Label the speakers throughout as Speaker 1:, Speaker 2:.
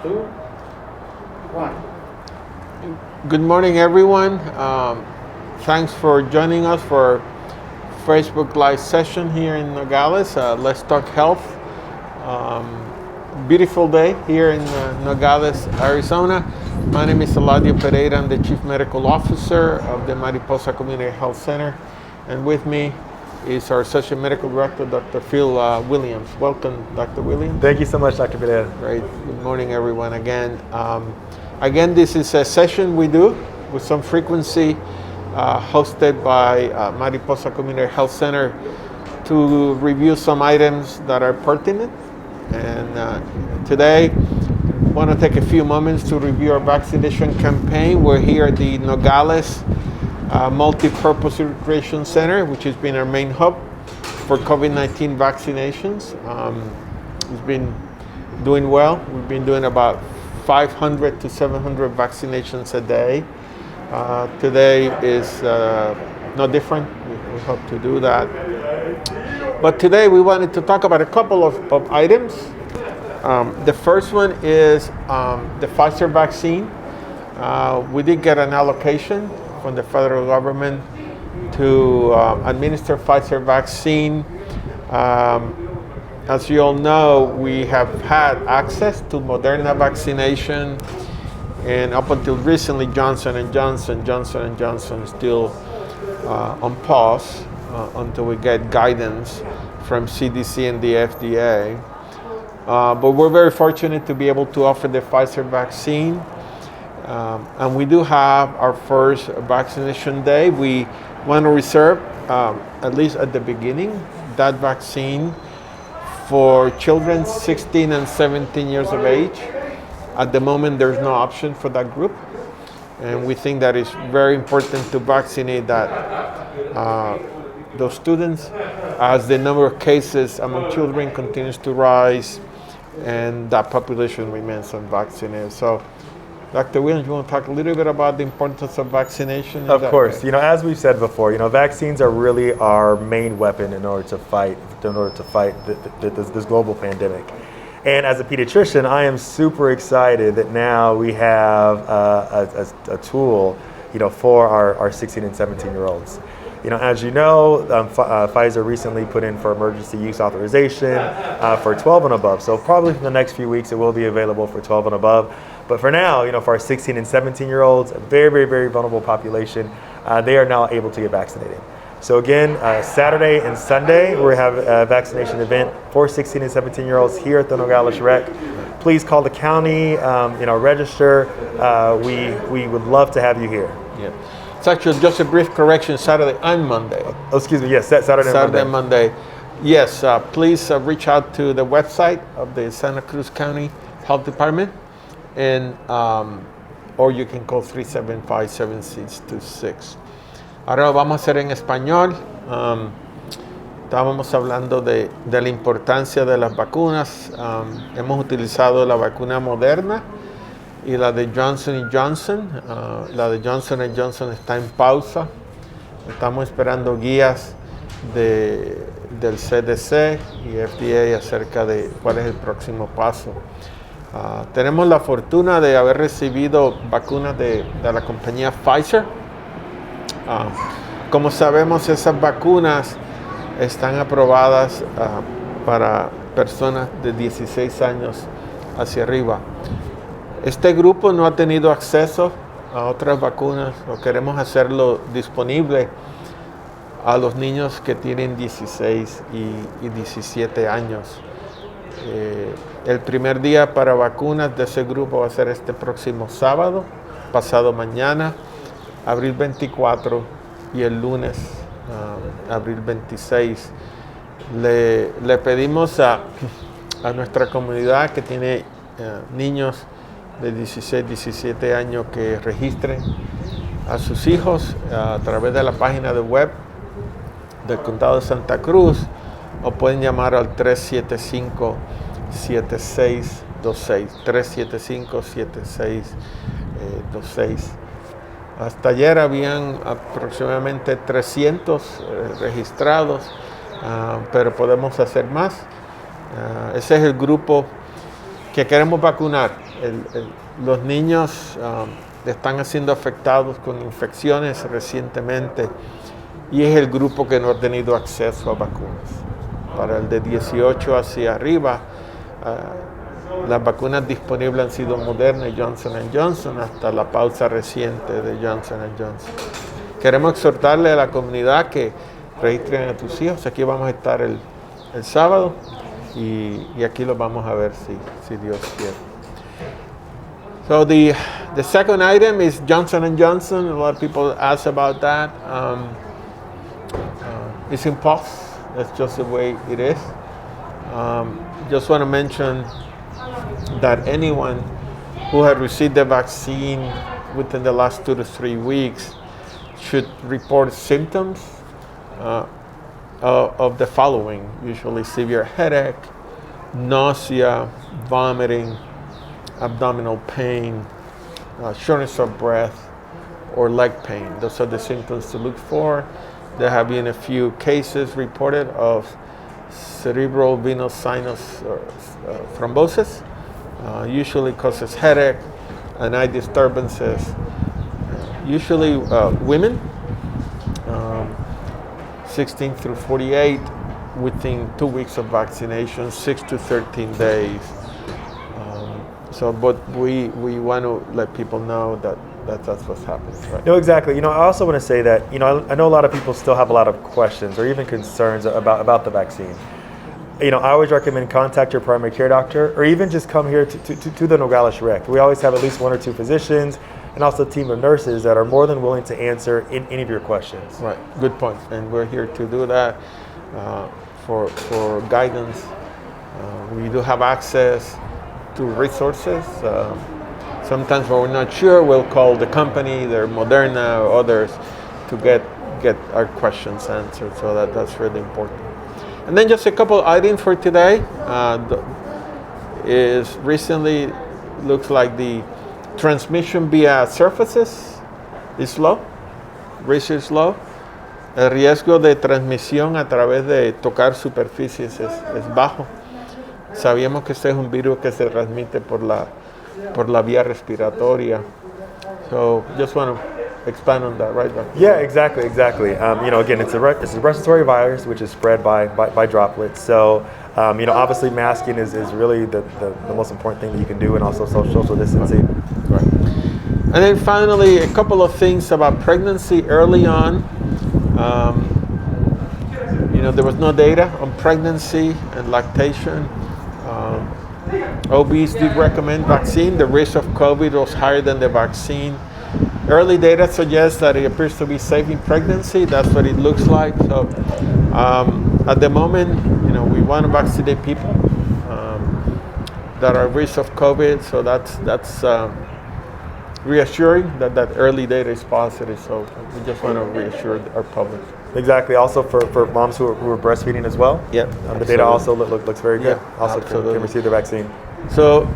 Speaker 1: 2, 1.
Speaker 2: Good morning, everyone. Thanks for joining us for Facebook Live session here in Nogales. Let's Talk Health. Beautiful day here in Nogales, Arizona. My name is Eladio Pereira. I'm the Chief Medical Officer of the Mariposa Community Health Center. And with me is our Associate Medical Director, Dr. Phil Williams. Welcome, Dr. Williams.
Speaker 3: Thank you so much, Dr. Pereira.
Speaker 2: Great. Good morning, everyone. Again, this is a session we do with some frequency, hosted by Mariposa Community Health Center to review some items that are pertinent. And today, I want to take a few moments to review our vaccination campaign. We're here at the Nogales Multi-Purpose Recreation Center, which has been our main hub for COVID-19 vaccinations. It's been doing well. We've been doing about 500 to 700 vaccinations a day. Today is no different. We hope to do that. But today we wanted to talk about a couple of items. The first one is the Pfizer vaccine. We did get an allocation from the federal government to administer Pfizer vaccine. As you all know, we have had access to Moderna vaccination, and up until recently, Johnson & Johnson still on pause until we get guidance from CDC and the FDA. But we're very fortunate to be able to offer the Pfizer vaccine. And we do have our first vaccination day. We want to reserve, at least at the beginning, that vaccine for children 16 and 17 years of age. At the moment, there's no option for that group. And we think that it's very important to vaccinate those students as the number of cases among children continues to rise and that population remains unvaccinated. So, Dr. Williams, you want to talk a little bit about the importance of vaccination?
Speaker 3: Of course. As we've said before, vaccines are really our main weapon in order to fight this global pandemic. And as a pediatrician, I am super excited that now we have a tool, for our 16 and 17-year-olds. As you know, Pfizer recently put in for emergency use authorization for 12 and above. So probably in the next few weeks, it will be available for 12 and above. But for now, for our 16 and 17-year-olds, a very, very, very vulnerable population, they are now able to get vaccinated. So again, Saturday and Sunday, we have a vaccination event for 16 and 17-year-olds here at the Nogales Rec. Please call the county, register. We would love to have you here.
Speaker 2: Yeah. It's actually just a brief correction, Saturday and Monday.
Speaker 3: Oh, excuse me, yes, Saturday and
Speaker 2: Monday. Yes, please reach out to the website of the Santa Cruz County Health Department, and or you can call 375-7626. Ahora lo vamos a hacer en español. Estábamos hablando de la importancia de las vacunas. Hemos utilizado la vacuna Moderna y la de Johnson & Johnson. La de Johnson & Johnson está en pausa. Estamos esperando guías del CDC y FDA acerca de cuál es el próximo paso. Tenemos la fortuna de haber recibido vacunas de la compañía Pfizer. Como sabemos, esas vacunas están aprobadas para personas de 16 años hacia arriba. Este grupo no ha tenido acceso a otras vacunas, o queremos hacerlo disponible a los niños que tienen 16 y 17 años. El primer día para vacunas de ese grupo va a ser este próximo sábado, pasado mañana, abril 24, y el lunes, abril 26. Le pedimos a nuestra comunidad que tiene niños de 16, 17 años que registren a sus hijos a través de la página de web del Condado de Santa Cruz, o pueden llamar al 375-7626. 375-7626. Hasta ayer habían aproximadamente 300 registrados, pero podemos hacer más. Ese es el grupo que queremos vacunar. los niños están siendo afectados con infecciones recientemente y es el grupo que no ha tenido acceso a vacunas. Para el de 18 hacia arriba, las vacunas disponibles han sido Moderna y Johnson & Johnson hasta la pausa reciente de Johnson & Johnson. Queremos exhortarle a la comunidad que registren a tus hijos. Aquí vamos a estar el sábado y aquí los vamos a ver si Dios quiere. So the second item is Johnson & Johnson. A lot of people ask about that. It's in pause. That's just the way it is. Just want to mention that anyone who had received the vaccine within the last 2 to 3 weeks should report symptoms of the following: usually severe headache, nausea, vomiting, abdominal pain, shortness of breath, or leg pain. Those are the symptoms to look for. There have been a few cases reported of cerebral venous sinus thrombosis. Usually causes headache and eye disturbances. Usually women, 16 through 48, within 2 weeks of vaccination, 6 to 13 days. But we want to let people know that that's what's happening, right?
Speaker 3: No, exactly. I also want to say that, I know a lot of people still have a lot of questions or even concerns about the vaccine. I always recommend contact your primary care doctor or even just come here to the Nogales Rec. We always have at least 1 or 2 physicians and also a team of nurses that are more than willing to answer any of your questions.
Speaker 2: Right, good point. And we're here to do that for guidance. We do have access to resources. Sometimes when we're not sure, we'll call the company, they're Moderna or others, to get our questions answered. So that's really important. And then just a couple items for today. Is recently looks like the transmission via surfaces is low, risk is low. El riesgo de transmisión a través de tocar superficies es bajo. Sabíamos que este es un virus que se transmite por la vía respiratoria. So just want to expand on that, right?
Speaker 3: Yeah, exactly. Again, it's a respiratory virus which is spread by droplets. So, obviously masking is really the most important thing that you can do, and also social distancing.
Speaker 2: Right. And then finally, a couple of things about pregnancy early on. There was no data on pregnancy and lactation. OBs did recommend vaccine. The risk of COVID was higher than the vaccine. Early data suggests that it appears to be safe in pregnancy. That's what it looks like. So at the moment, we want to vaccinate people that are at risk of COVID. So that's reassuring that early data is positive. So we just want to reassure our public.
Speaker 3: Exactly. Also for moms who are breastfeeding as well.
Speaker 2: Yeah.
Speaker 3: The data also looks very good.
Speaker 2: Yeah,
Speaker 3: also can receive the vaccine.
Speaker 2: So,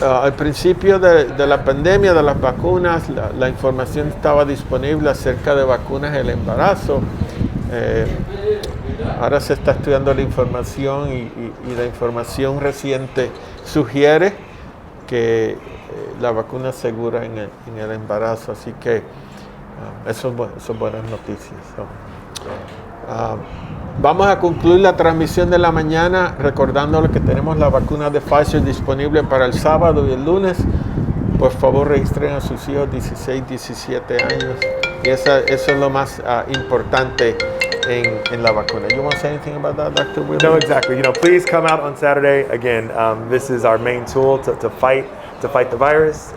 Speaker 2: al principio de la pandemia, de las vacunas, la información estaba disponible acerca de vacunas del embarazo. Ahora se está estudiando la información y la información reciente sugiere que la vacuna es segura en el embarazo. Así que eso son buenas noticias. Vamos a concluir la transmisión de la mañana recordándoles que tenemos la vacuna de Pfizer disponible para el sábado y el lunes. Por favor, registren a sus hijos 16, 17 años. Y eso es lo más importante en la vacuna. You want to say anything about that, Dr. Williams?
Speaker 3: No, exactly. Please come out on Saturday. Again, this is our main tool to fight the virus.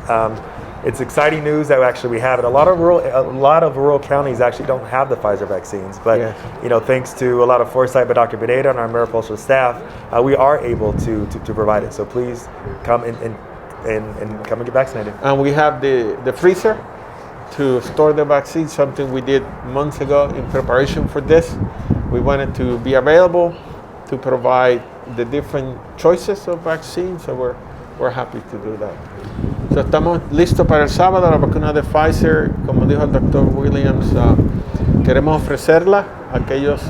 Speaker 3: It's exciting news that actually we have it. A lot of rural counties actually don't have the Pfizer vaccines, but
Speaker 2: yes.
Speaker 3: Thanks to a lot of foresight by Dr. Pineda and our Mariposa staff, we are able to provide it. So please come and come and get vaccinated.
Speaker 2: And we have the freezer to store the vaccine, something we did months ago in preparation for this. We wanted to be available to provide the different choices of vaccines, so we're happy to do that. So estamos listos para el sábado, la vacuna de Pfizer, como dijo el Dr. Williams, queremos ofrecerla a aquellos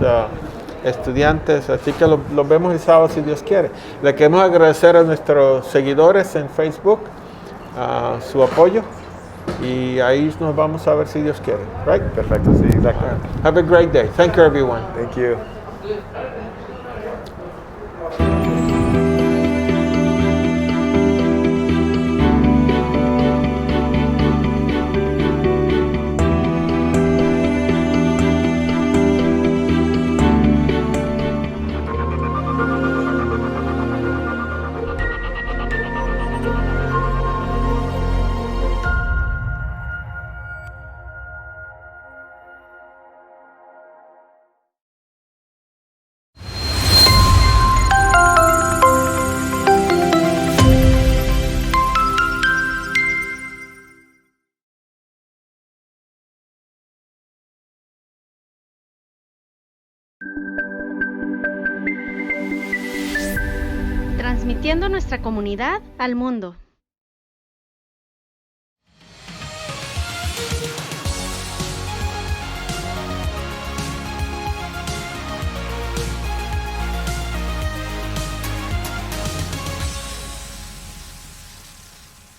Speaker 2: estudiantes, así que los vemos el sábado si Dios quiere. Le queremos agradecer a nuestros seguidores en Facebook, su apoyo y ahí nos vamos a ver si Dios quiere. Right?
Speaker 3: Perfecto, sí, exacto.
Speaker 2: Have a great day. Thank you, everyone.
Speaker 3: Thank you.
Speaker 4: Transmitiendo nuestra comunidad al mundo.